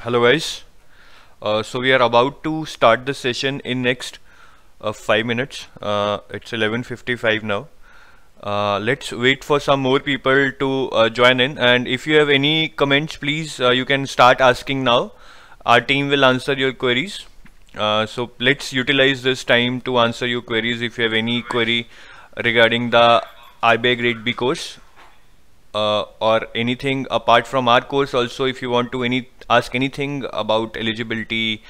Hello guys. So we are about to start the session in next 5 minutes. It's 11:55 now. Let's wait for some more people to join in. And if you have any comments, please you can start asking now. Our team will answer your queries. So let's utilize this time to answer your queries. If you have any query regarding the RBI Grade B course, or anything apart from our course also, if you want to ask anything about eligibility,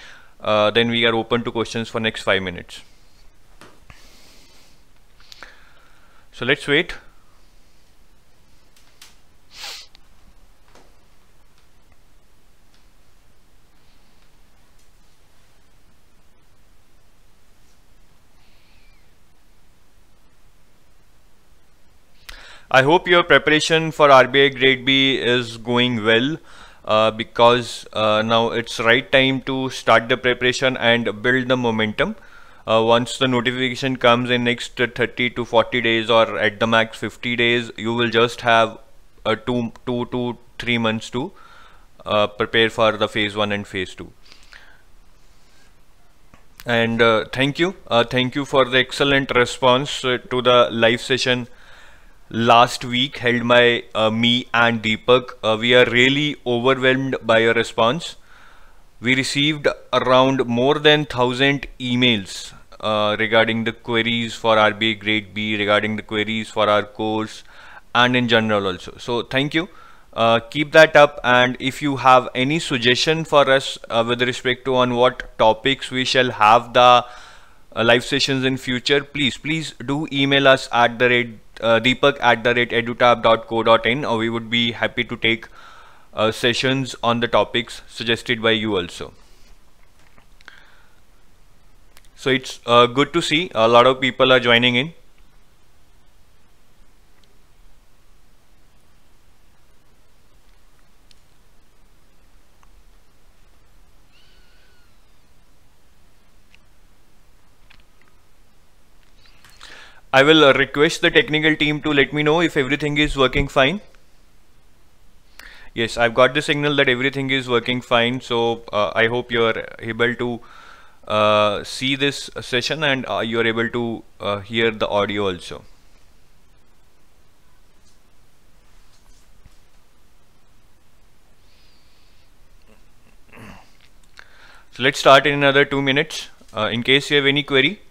then we are open to questions for next 5 minutes. So let's wait. I hope your preparation for RBI Grade B is going well, because now it's right time to start the preparation and build the momentum. Once the notification comes in next 30 to 40 days, or at the max 50 days, you will just have 2 to 3 months to prepare for the phase 1 and phase 2. And thank you for the excellent response to the live session last week held by me and Deepak. We are really overwhelmed by your response. We received around more than 1,000 emails regarding the queries for RBI Grade B, regarding the queries for our course, and in general also. So thank you. Keep that up, and if you have any suggestion for us with respect to on what topics we shall have the live sessions in future, please do email us at the rate deepak@edutap.co.in, or we would be happy to take sessions on the topics suggested by you also. So it's good to see a lot of people are joining in. I will request the technical team to let me know if everything is working fine. Yes, I've got the signal that everything is working fine. So I hope you're able to see this session, and you're able to hear the audio also. So let's start in another 2 minutes. In case you have any query,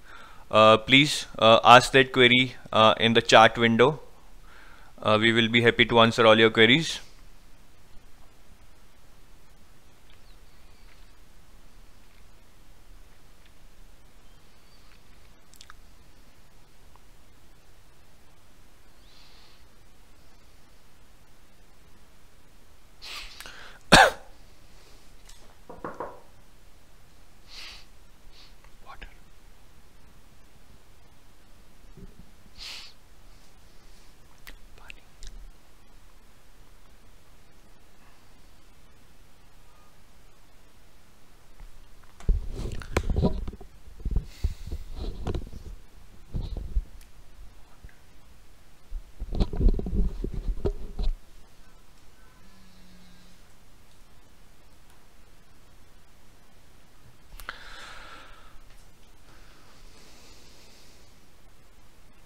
please ask that query in the chat window. We will be happy to answer all your queries.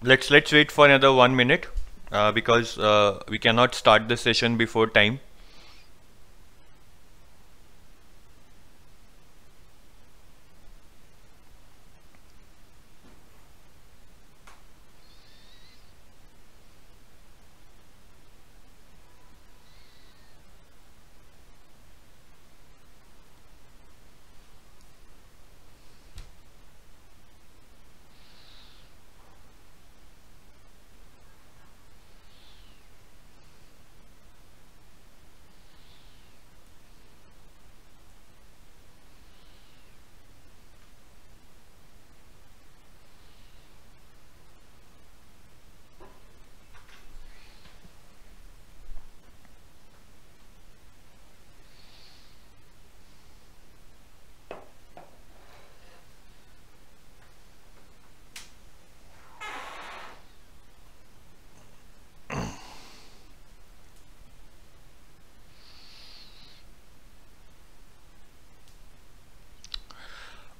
Let's wait for another 1 minute because we cannot start the session before time.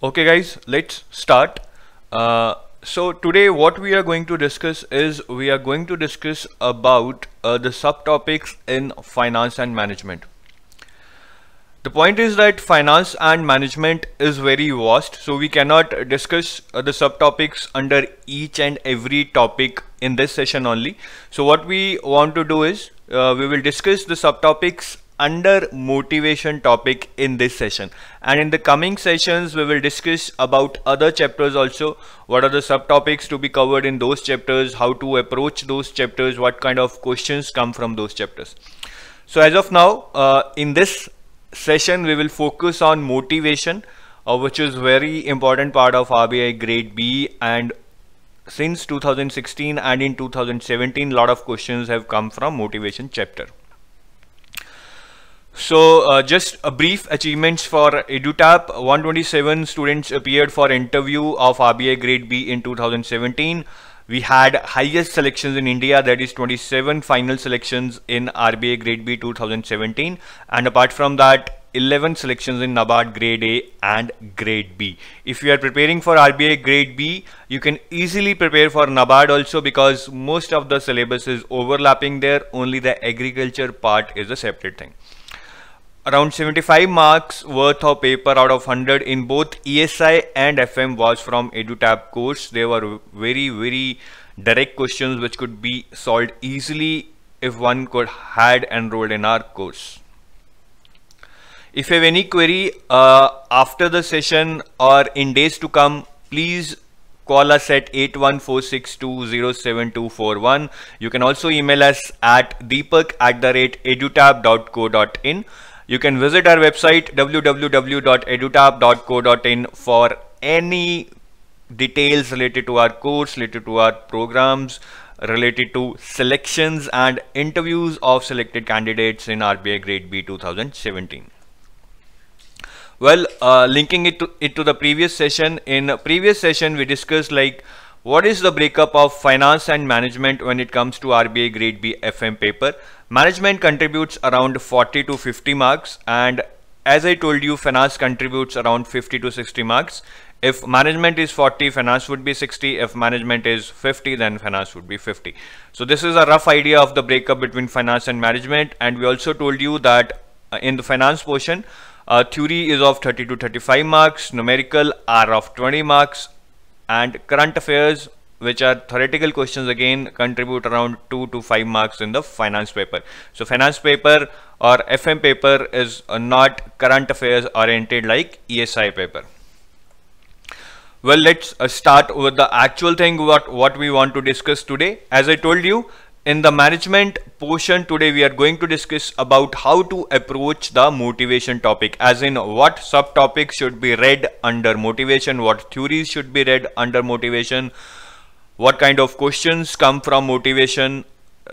Okay guys, let's start. So today what we are going to discuss is we are going to discuss about the subtopics in finance and management. The point is that finance and management is very vast, so we cannot discuss the subtopics under each and every topic in this session only. So what we want to do is we will discuss the subtopics under motivation topic in this session, and in the coming sessions we will discuss about other chapters also. What are the subtopics to be covered in those chapters, how to approach those chapters, what kind of questions come from those chapters. So as of now, in this session we will focus on motivation, which is very important part of RBI grade B, and since 2016 and in 2017 lot of questions have come from motivation chapter. So just a brief achievements for EduTap. 127 students appeared for interview of RBI grade B in 2017. We had highest selections in India, that is 27 final selections in RBI grade B 2017, and apart from that 11 selections in NABARD grade A and grade B. If you are preparing for RBI grade B, you can easily prepare for NABARD also, because most of the syllabus is overlapping there, only the agriculture part is a separate thing. Around 75 marks worth of paper out of 100 in both ESI and FM was from EduTap course. They were very direct questions which could be solved easily if one could had enrolled in our course. If you have any query after the session or in days to come, please call us at 8146207241. You can also email us at deepak@edutap.co.in. You can visit our website www.edutap.co.in for any details related to our course, related to our programs, related to selections and interviews of selected candidates in RBI grade B 2017. Well, linking it to the previous session. In previous session we discussed like what is the breakup of finance and management when it comes to RBI grade B FM paper. Management contributes around 40 to 50 marks, and as I told you, finance contributes around 50 to 60 marks. If management is 40, finance would be 60. If management is 50, then finance would be 50. So this is a rough idea of the breakup between finance and management. And we also told you that in the finance portion, theory is of 30 to 35 marks, numerical are of 20 marks, and current affairs, which are theoretical questions, again contribute around 2 to 5 marks in the finance paper. So finance paper or FM paper is not current affairs oriented like ESI paper. Well, let's start with the actual thing what we want to discuss today. As I told you, in the management portion today we are going to discuss about how to approach the motivation topic, as in what subtopics should be read under motivation, what theories should be read under motivation, what kind of questions come from motivation,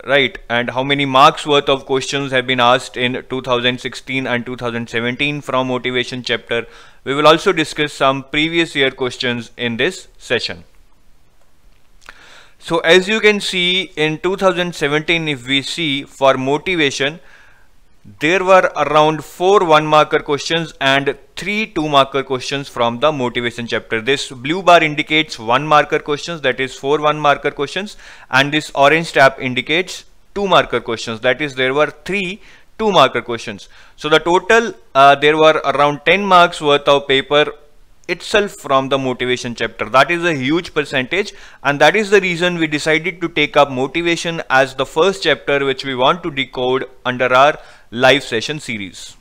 right, and how many marks worth of questions have been asked in 2016 and 2017 from motivation chapter. We will also discuss some previous year questions in this session. So as you can see, in 2017, if we see for motivation, there were around 4 1-marker questions and 3 2-marker questions from the motivation chapter. This blue bar indicates 1-marker questions, that is 4 1-marker questions, and this orange tab indicates 2-marker questions, that is there were 3 2-marker questions. So the total there were around 10 marks worth of paper itself from the motivation chapter. That is a huge percentage, and that is the reason we decided to take up motivation as the first chapter which we want to decode under our live session series.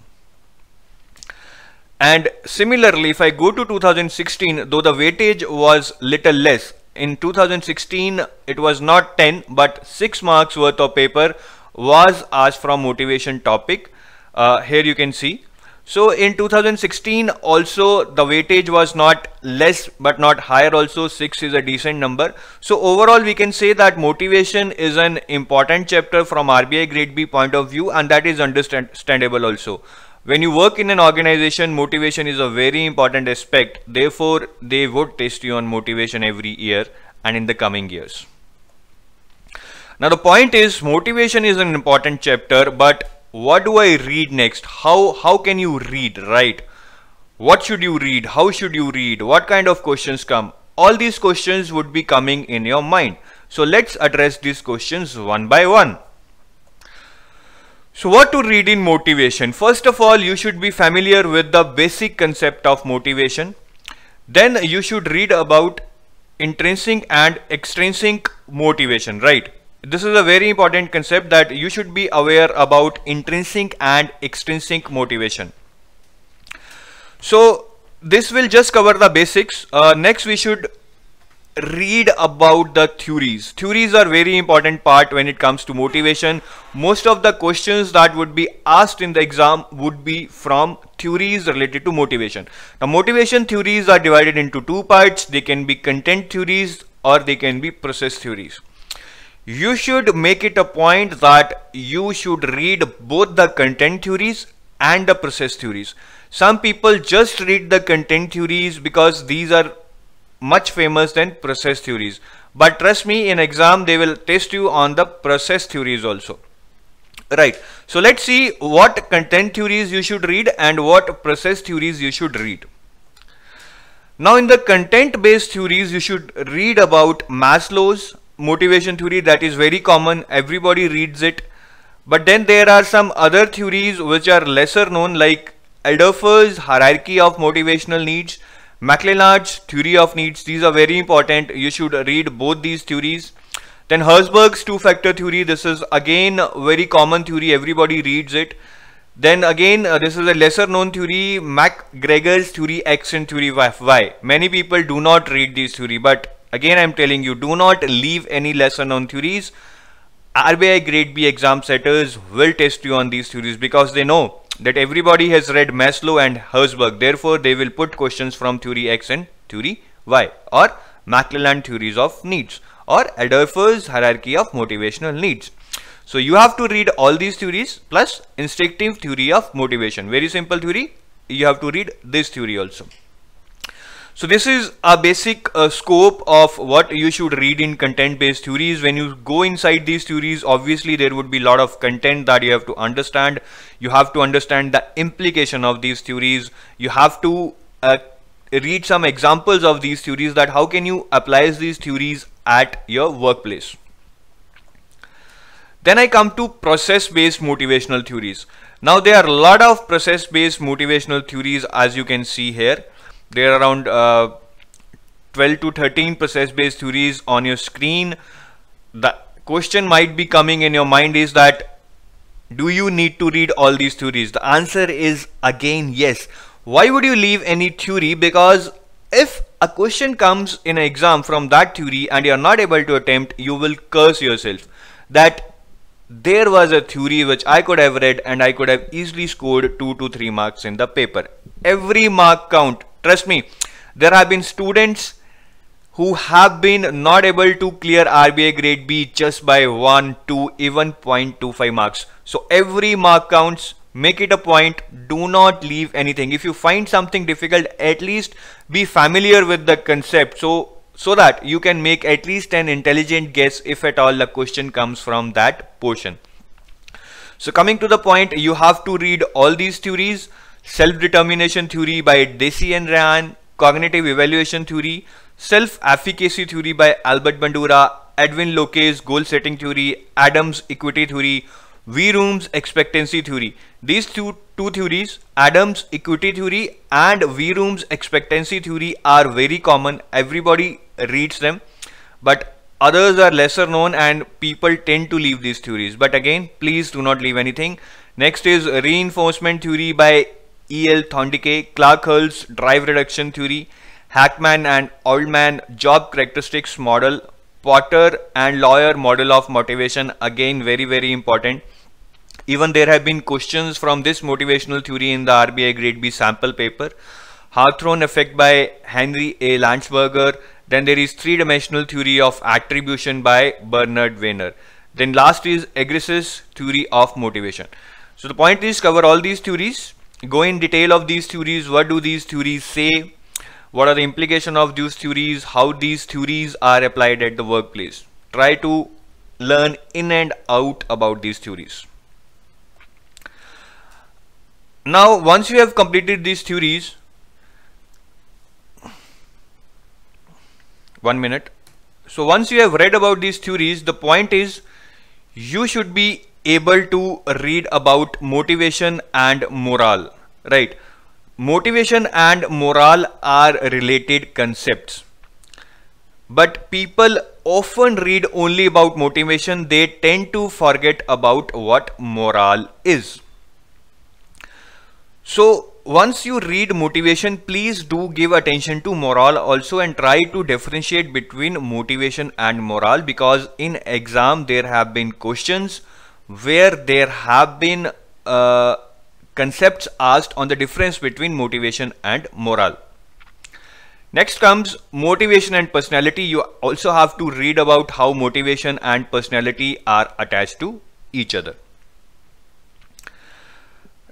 And similarly, if I go to 2016, though the weightage was little less, in 2016 it was not 10 but 6 marks worth of paper was asked from motivation topic. Here you can see. So in 2016 also the weightage was not less but not higher also. 6 is a decent number. So overall we can say that motivation is an important chapter from RBI grade B point of view, and that is understandable also. When you work in an organization, motivation is a very important aspect. Therefore they would test you on motivation every year and in the coming years. Now the point is, motivation is an important chapter, but what do I read next? How can you read, right? What should you read? How should you read? What kind of questions come? All these questions would be coming in your mind. So let's address these questions one by one. So what to read in motivation? First of all, you should be familiar with the basic concept of motivation. Then you should read about intrinsic and extrinsic motivation, right? This is a very important concept, that you should be aware about intrinsic and extrinsic motivation. So this will just cover the basics. Next we should read about the theories. Theories are very important part when it comes to motivation. Most of the questions that would be asked in the exam would be from theories related to motivation. Now motivation theories are divided into two parts. They can be content theories or they can be process theories. You should make it a point that you should read both the content theories and the process theories. Some people just read the content theories because these are much famous than process theories, but trust me, in exam they will test you on the process theories also, right? So let's see what content theories you should read and what process theories you should read. Now in the content based theories, you should read about Maslow's motivation theory. That is very common, everybody reads it. But then there are some other theories which are lesser known, like Adolphus' hierarchy of motivational needs, McClelland's theory of needs. These are very important. You should read both these theories. Then Herzberg's two-factor theory. This is again a very common theory. Everybody reads it. Then again, this is a lesser known theory, McGregor's theory X and theory Y. Many people do not read these theory, but again I am telling you, do not leave any lesser known theories. RBI grade B exam setters will test you on these theories because they know that everybody has read Maslow and Herzberg. Therefore, they will put questions from theory X and theory Y, or McClelland theories of needs, or Adolphus' hierarchy of motivational needs. So you have to read all these theories plus instinctive theory of motivation. Very simple theory. You have to read this theory also. So this is a basic scope of what you should read in content based theories. When you go inside these theories, obviously there would be a lot of content that you have to understand. You have to understand the implication of these theories. You have to read some examples of these theories, that how can you apply these theories at your workplace. Then I come to process based motivational theories. Now there are a lot of process based motivational theories, as you can see here. There are around 12 to 13 process based theories on your screen. The question might be coming in your mind is that, do you need to read all these theories? The answer is again yes. Why would you leave any theory? Because if a question comes in an exam from that theory and you are not able to attempt, you will curse yourself that there was a theory which I could have read and I could have easily scored 2 to 3 marks in the paper. Every mark count. Trust me, there have been students who have been not able to clear RBI grade B just by 1, 2, even 0.25 marks. So every mark counts. Make it a point. Do not leave anything. If you find something difficult, at least be familiar with the concept, so that you can make at least an intelligent guess if at all the question comes from that portion. So coming to the point, you have to read all these theories. Self-determination theory by Deci and Ryan, cognitive evaluation theory, self-efficacy theory by Albert Bandura, Edwin Locke's goal setting theory, Adams' equity theory, V-Room's expectancy theory. These two theories, Adams' equity theory and V-Room's expectancy theory, are very common. Everybody reads them, but others are lesser known and people tend to leave these theories. But again, please do not leave anything. Next is reinforcement theory by E.L. Thorndike, Clark Hull's drive reduction theory, Hackman and Oldman job characteristics model, Potter and Lawyer model of motivation. Again, very important. Even there have been questions from this motivational theory in the RBI grade B sample paper. Hawthorne effect by Henry A. Landsberger. Then there is three-dimensional theory of attribution by Bernard Weiner. Then last is Egres's theory of motivation. So the point is, cover all these theories, go in detail of these theories. What do these theories say? What are the implications of these theories? How these theories are applied at the workplace? Try to learn in and out about these theories. Now, once you have completed these theories, 1 minute. So once you have read about these theories, the point is you should be able to read about motivation and morale, right? Motivation and morale are related concepts, but people often read only about motivation. They tend to forget about what morale is. So once you read motivation, please do give attention to morale also and try to differentiate between motivation and morale, because in exam there have been questions where there have been concepts asked on the difference between motivation and morale. Next comes motivation and personality. You also have to read about how motivation and personality are attached to each other.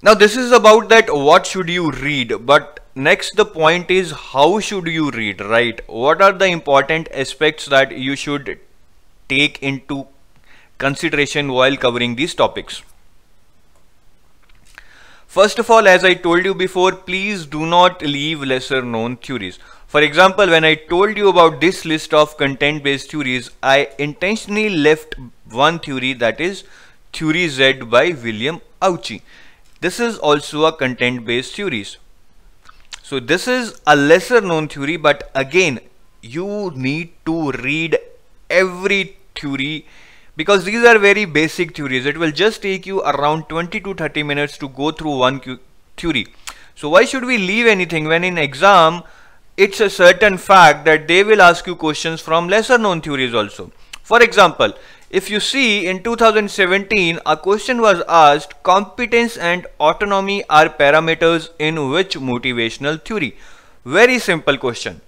Now this is about that what should you read, but next the point is how should you read, right? What are the important aspects that you should take into consideration while covering these topics? First of all, as I told you before, please do not leave lesser known theories. For example, when I told you about this list of content-based theories, I intentionally left one theory, that is Theory Z by William Auchi. This is also a content-based theories. So this is a lesser known theory, but again, you need to read every theory because these are very basic theories. It will just take you around 20 to 30 minutes to go through one theory. So why should we leave anything when in exam it's a certain fact that they will ask you questions from lesser known theories also. For example, if you see in 2017 a question was asked, competence and autonomy are parameters in which motivational theory? Very simple question.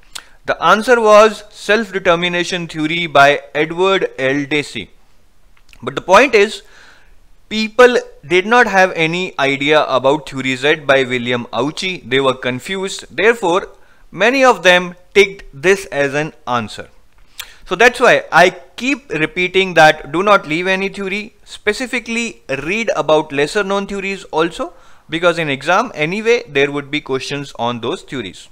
The answer was self-determination theory by Edward L. Dacey. But the point is, people did not have any idea about Theory Z by William Auchi. They were confused. Therefore, many of them ticked this as an answer. So that's why I keep repeating that do not leave any theory. Specifically read about lesser known theories also, because in exam anyway there would be questions on those theories.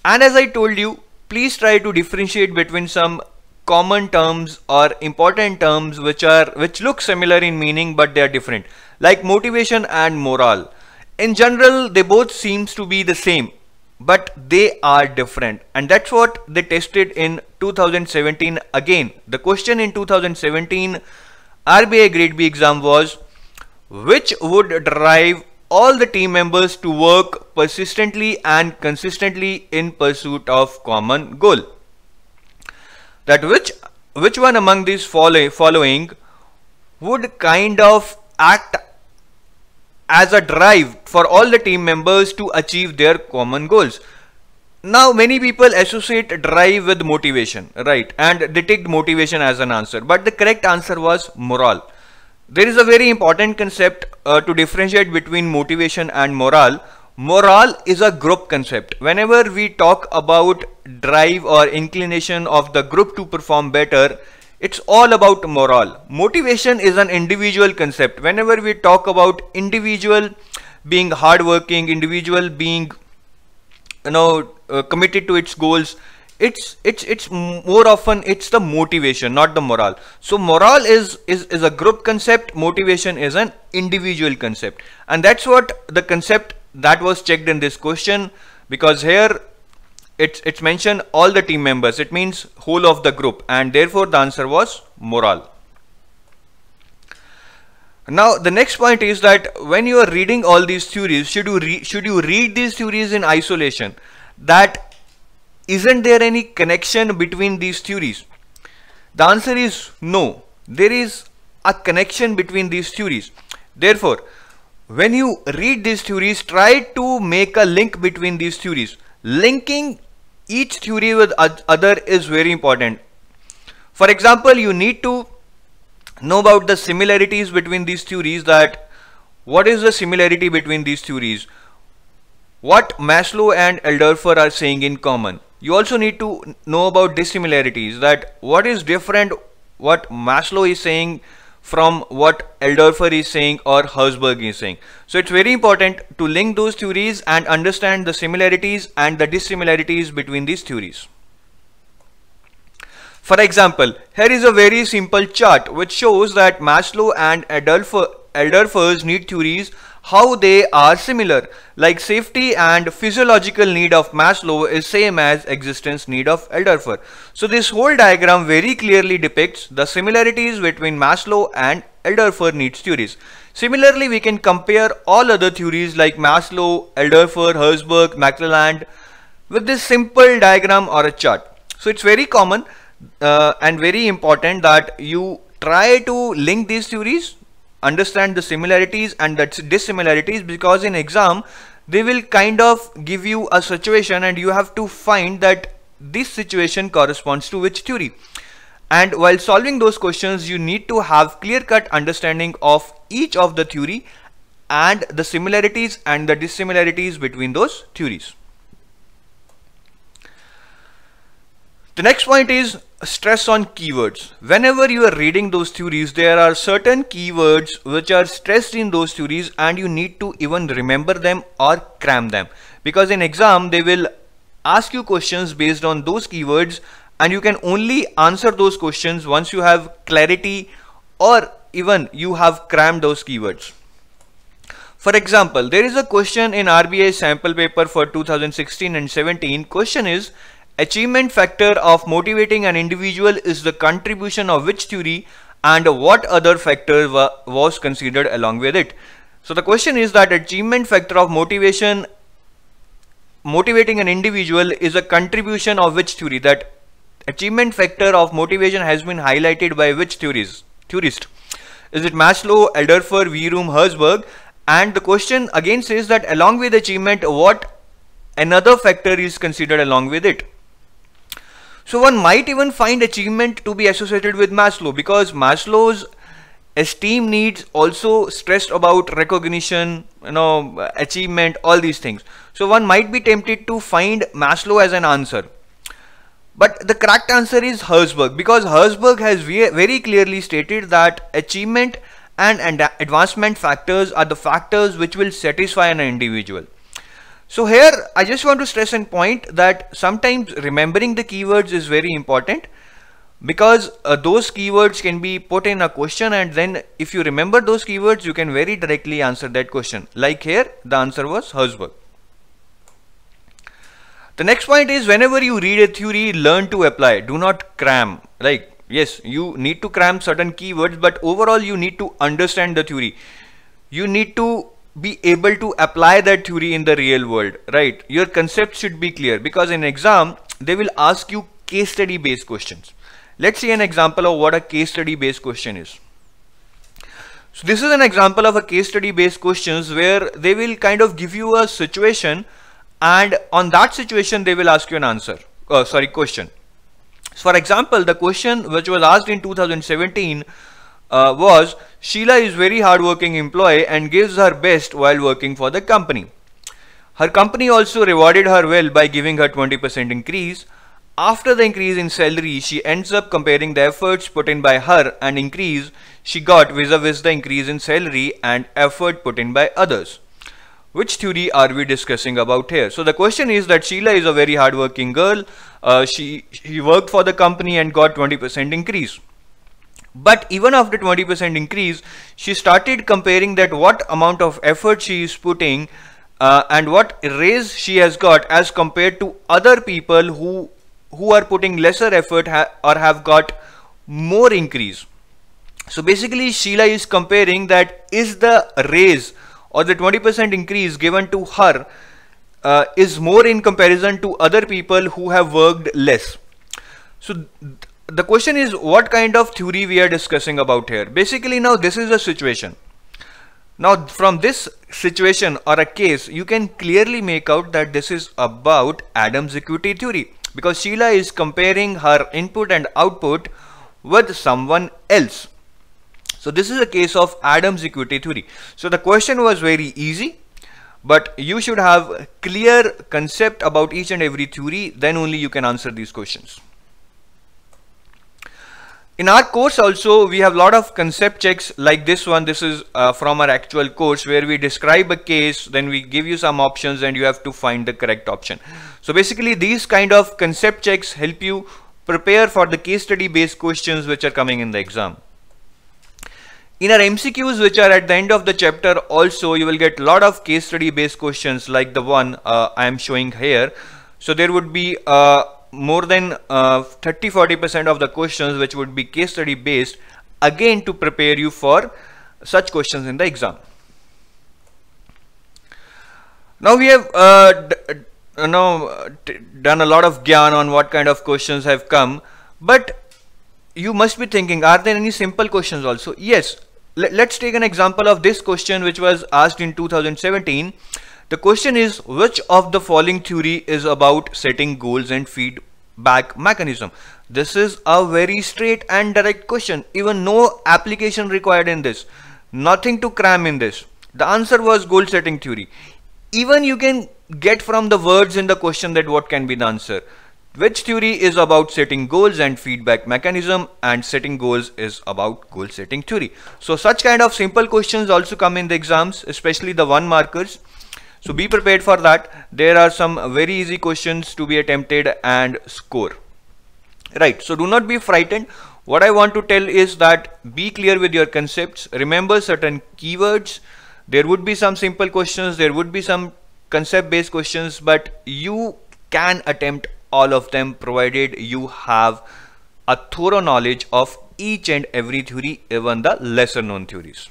And as I told you, please try to differentiate between some common terms or important terms which look similar in meaning but they are different, like motivation and morale. In general they both seems to be the same, but they are different, and that's what they tested in 2017. Again, the question in 2017 RBI Grade B exam was, which would drive all the team members to work persistently and consistently in pursuit of common goal? That which one among these following would kind of act as a drive for all the team members to achieve their common goals? Now many people associate drive with motivation, right? And they take motivation as an answer, but the correct answer was morale. There is a very important concept to differentiate between motivation and morale. Morale is a group concept. Whenever we talk about drive or inclination of the group to perform better, it's all about morale. Motivation is an individual concept. Whenever we talk about individual being hardworking, individual being committed to its goals, it's more often it's the motivation, not the morale. So morale is a group concept, motivation is an individual concept, and that's what the concept that was checked in this question, because here it's mentioned all the team members, it means whole of the group, and therefore the answer was morale. Now the next point is that when you are reading all these theories, should you read these theories in isolation? That isn't there any connection between these theories? The answer is no. There is a connection between these theories. Therefore, when you read these theories, try to make a link between these theories. Linking each theory with other is very important. For example, you need to know about the similarities between these theories. That what is the similarity between these theories? What Maslow and Eldorfer are saying in common. You also need to know about dissimilarities, that what is different, what Maslow is saying from what Eldorfer is saying or Herzberg is saying. So it's very important to link those theories and understand the similarities and the dissimilarities between these theories. For example, here is a very simple chart which shows that Maslow and Adolphus need theories, how they are similar. Like safety and physiological need of Maslow is same as existence need of Adolphus. So this whole diagram very clearly depicts the similarities between Maslow and Adolphus needs theories. Similarly, we can compare all other theories like Maslow, Adolphus, Herzberg, McClelland with this simple diagram or a chart. So it's very common and very important that you try to link these theories, understand the similarities and the dissimilarities, because in exam they will kind of give you a situation and you have to find that this situation corresponds to which theory. And while solving those questions, you need to have clear-cut understanding of each of the theory and the similarities and the dissimilarities between those theories. The next point is stress on keywords. Whenever you are reading those theories, there are certain keywords which are stressed in those theories and you need to even remember them or cram them, because in exam they will ask you questions based on those keywords and you can only answer those questions once you have clarity or even you have crammed those keywords. For example, there is a question in RBI sample paper for 2016 and 17. Question is, achievement factor of motivating an individual is the contribution of which theory and what other factor was considered along with it. So the question is that achievement factor of motivating an individual is a contribution of which theory. That achievement factor of motivation has been highlighted by which theorist? Is it Maslow, Adolphus, Wierum, Herzberg? And the question again says that along with achievement, what another factor is considered along with it. So one might even find achievement to be associated with Maslow, because Maslow's esteem needs also stressed about recognition, achievement, all these things. So one might be tempted to find Maslow as an answer. But the correct answer is Herzberg, because Herzberg has very clearly stated that achievement and advancement factors are the factors which will satisfy an individual. So here I just want to stress and point that sometimes remembering the keywords is very important, because those keywords can be put in a question and then if you remember those keywords you can very directly answer that question. Like here the answer was Herzberg. The next point is, whenever you read a theory, learn to apply, do not cram. Like yes, you need to cram certain keywords, but overall you need to understand the theory. You need to be able to apply that theory in the real world, right? Your concept should be clear, because in exam they will ask you case study based questions. Let's see an example of what a case study based question is. So this is an example of a case study based questions where they will kind of give you a situation and on that situation they will ask you an question. So for example, the question which was asked in 2017 was, Sheila is very hardworking employee and gives her best while working for the company. Her company also rewarded her well by giving her 20% increase. After the increase in salary, she ends up comparing the efforts put in by her and increase she got vis-a-vis the increase in salary and effort put in by others. Which theory are we discussing about here? So the question is that Sheila is a very hardworking girl. She worked for the company and got 20% increase. But even after 20% increase, she started comparing that what amount of effort she is putting and what raise she has got as compared to other people who are putting lesser effort or have got more increase. So basically Sheila is comparing that is the raise or the 20% increase given to her is more in comparison to other people who have worked less. So the question is, what kind of theory we are discussing about here? Basically now this is a situation. Now from this situation or a case, you can clearly make out that this is about Adams equity theory, because Sheila is comparing her input and output with someone else. So this is a case of Adams equity theory. So the question was very easy, but you should have a clear concept about each and every theory, then only you can answer these questions. In our course also, we have a lot of concept checks like this one. This is from our actual course where we describe a case, then we give you some options and you have to find the correct option. So basically these kind of concept checks help you prepare for the case study based questions which are coming in the exam. In our MCQs which are at the end of the chapter also, you will get a lot of case study based questions like the one I am showing here. So there would be more than 30-40% of the questions which would be case study based, again to prepare you for such questions in the exam. Now we have done a lot of gyan on what kind of questions have come, but you must be thinking, are there any simple questions also? Yes. Let's take an example of this question which was asked in 2017. The question is, which of the following theory is about setting goals and feedback mechanism? This is a very straight and direct question. Even no application required in this. Nothing to cram in this. The answer was goal setting theory. Even you can get from the words in the question that what can be the answer. Which theory is about setting goals and feedback mechanism, and setting goals is about goal setting theory. So such kind of simple questions also come in the exams, especially the 1 markers. So be prepared for that. There are some very easy questions to be attempted and score. Right. So do not be frightened. What I want to tell is that be clear with your concepts. Remember certain keywords. There would be some simple questions. There would be some concept based questions, but you can attempt all of them provided you have a thorough knowledge of each and every theory, even the lesser known theories.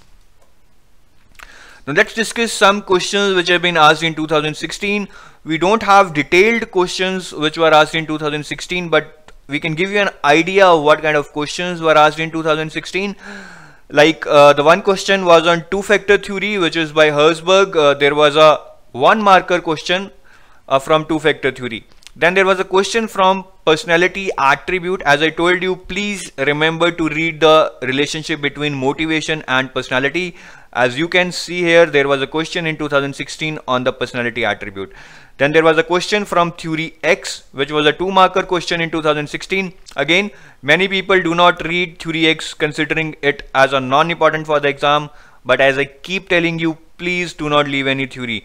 Now let's discuss some questions which have been asked in 2016. We don't have detailed questions which were asked in 2016, but we can give you an idea of what kind of questions were asked in 2016. Like the one question was on two-factor theory, which is by Herzberg. There was a 1 marker question from two-factor theory. Then there was a question from personality attribute. As I told you, please remember to read the relationship between motivation and personality. As you can see here, there was a question in 2016 on the personality attribute. Then there was a question from theory X, which was a 2 marker question in 2016. Again, many people do not read theory X, considering it as a non-important for the exam. But as I keep telling you, please do not leave any theory.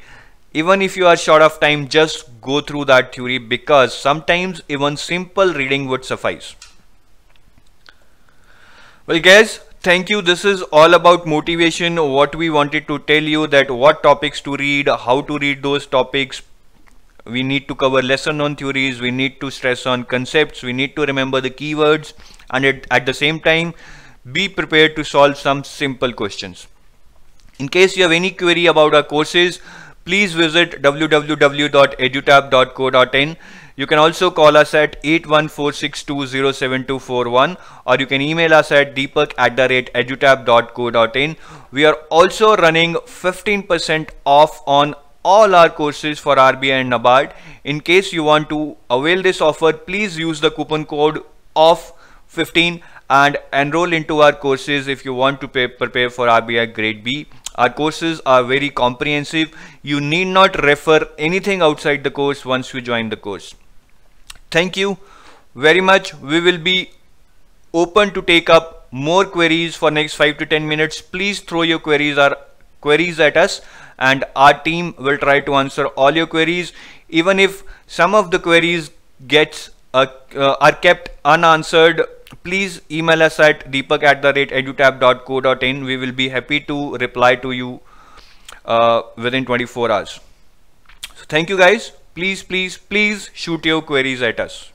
Even if you are short of time, just go through that theory, because sometimes even simple reading would suffice. Well guys, thank you. This is all about motivation. What we wanted to tell you, that what topics to read, how to read those topics. We need to cover lesser known theories. We need to stress on concepts. We need to remember the keywords, and at the same time be prepared to solve some simple questions. In case you have any query about our courses, please visit www.edutap.co.in. You can also call us at 8146207241, or you can email us at deepak@edutap.co.in. We are also running 15% off on all our courses for RBI and NABARD. In case you want to avail this offer, please use the coupon code OFF15 and enroll into our courses if you want to prepare for RBI Grade B. Our courses are very comprehensive. You need not refer anything outside the course once you join the course. Thank you very much. We will be open to take up more queries for next 5 to 10 minutes. Please throw your queries at us, and our team will try to answer all your queries. Even if some of the queries are kept unanswered, please email us at deepak@edutap.co.in. We will be happy to reply to you within 24 hours. So thank you guys. Please shoot your queries at us.